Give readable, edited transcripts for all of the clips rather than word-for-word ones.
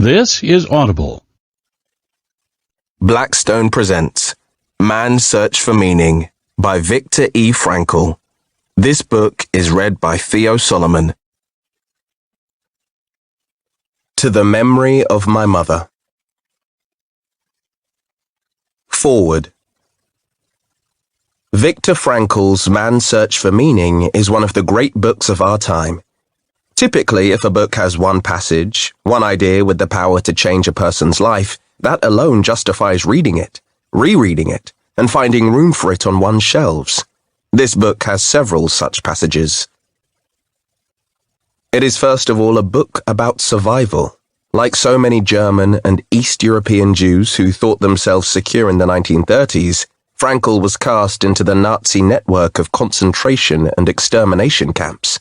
This is Audible. Blackstone presents Man's Search for Meaning by Viktor Frankl. This book is read by Theo Solomon. To the memory of my mother. Forward. Viktor Frankl's Man's Search for Meaning is one of the great books of our time. Typically, if a book has one passage, one idea with the power to change a person's life, that alone justifies reading it, rereading it, and finding room for it on one's shelves. This book has several such passages. It is first of all a book about survival. Like so many German and East European Jews who thought themselves secure in the 1930s, Frankl was cast into the Nazi network of concentration and extermination camps.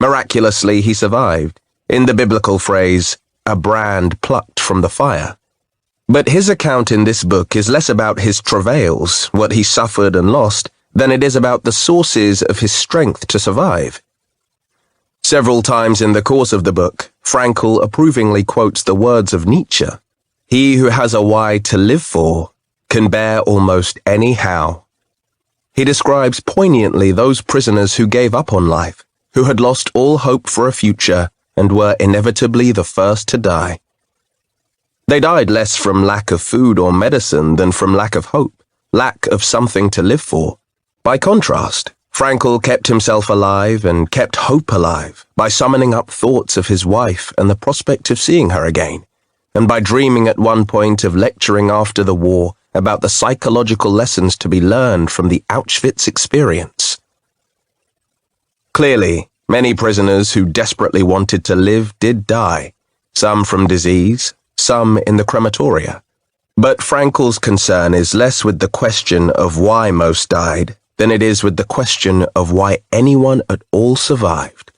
Miraculously, he survived, in the biblical phrase, a brand plucked from the fire. But his account in this book is less about his travails, what he suffered and lost, than it is about the sources of his strength to survive. Several times in the course of the book, Frankl approvingly quotes the words of Nietzsche. He who has a why to live for can bear almost any how. He describes poignantly those prisoners who gave up on life, who had lost all hope for a future and were inevitably the first to die. They died less from lack of food or medicine than from lack of hope, lack of something to live for. By contrast, Frankl kept himself alive and kept hope alive by summoning up thoughts of his wife and the prospect of seeing her again, and by dreaming at one point of lecturing after the war about the psychological lessons to be learned from the Auschwitz experience. Clearly, many prisoners who desperately wanted to live did die, some from disease, some in the crematoria. But Frankl's concern is less with the question of why most died than it is with the question of why anyone at all survived.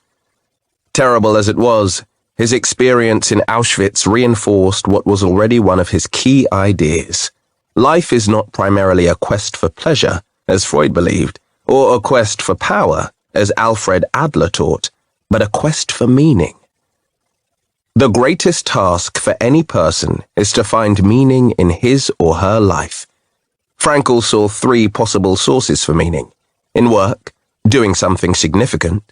Terrible as it was, his experience in Auschwitz reinforced what was already one of his key ideas. Life is not primarily a quest for pleasure, as Freud believed, or a quest for power, as Alfred Adler taught, but a quest for meaning. The greatest task for any person is to find meaning in his or her life. Frankl saw three possible sources for meaning: in work, doing something significant;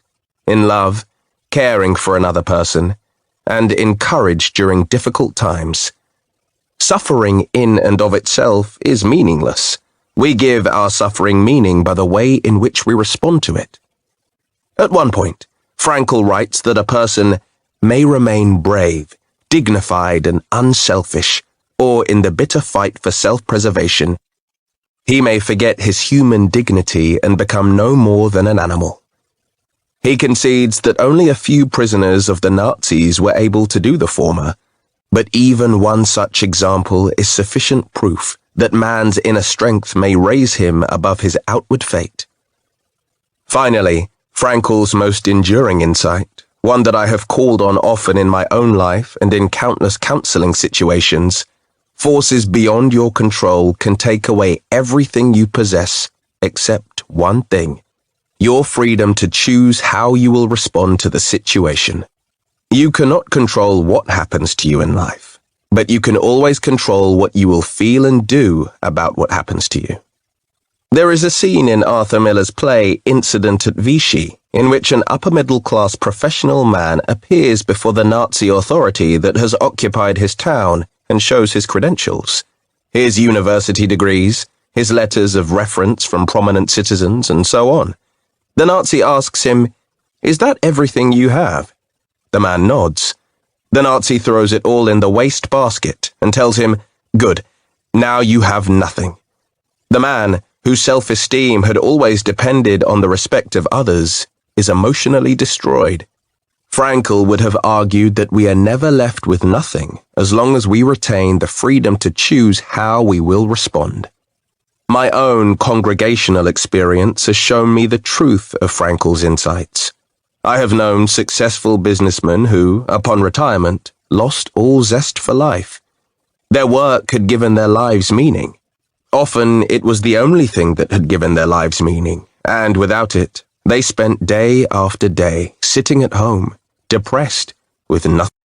in love, caring for another person; and in courage during difficult times. Suffering in and of itself is meaningless. We give our suffering meaning by the way in which we respond to it. At one point, Frankl writes that a person may remain brave, dignified, and unselfish, or in the bitter fight for self-preservation, he may forget his human dignity and become no more than an animal. He concedes that only a few prisoners of the Nazis were able to do the former, but even one such example is sufficient proof that man's inner strength may raise him above his outward fate. Finally, Frankl's most enduring insight, one that I have called on often in my own life and in countless counseling situations: forces beyond your control can take away everything you possess except one thing: your freedom to choose how you will respond to the situation. You cannot control what happens to you in life, but you can always control what you will feel and do about what happens to you. There is a scene in Arthur Miller's play Incident at Vichy in which an upper-middle-class professional man appears before the Nazi authority that has occupied his town and shows his credentials, his university degrees, his letters of reference from prominent citizens, and so on. The Nazi asks him, "Is that everything you have?" The man nods. The Nazi throws it all in the waste basket and tells him, "Good, now you have nothing." The man, whose self-esteem had always depended on the respect of others, is emotionally destroyed. Frankl would have argued that we are never left with nothing as long as we retain the freedom to choose how we will respond. My own congregational experience has shown me the truth of Frankl's insights. I have known successful businessmen who, upon retirement, lost all zest for life. Their work had given their lives meaning. Often it was the only thing that had given their lives meaning, and without it, they spent day after day sitting at home, depressed, with nothing.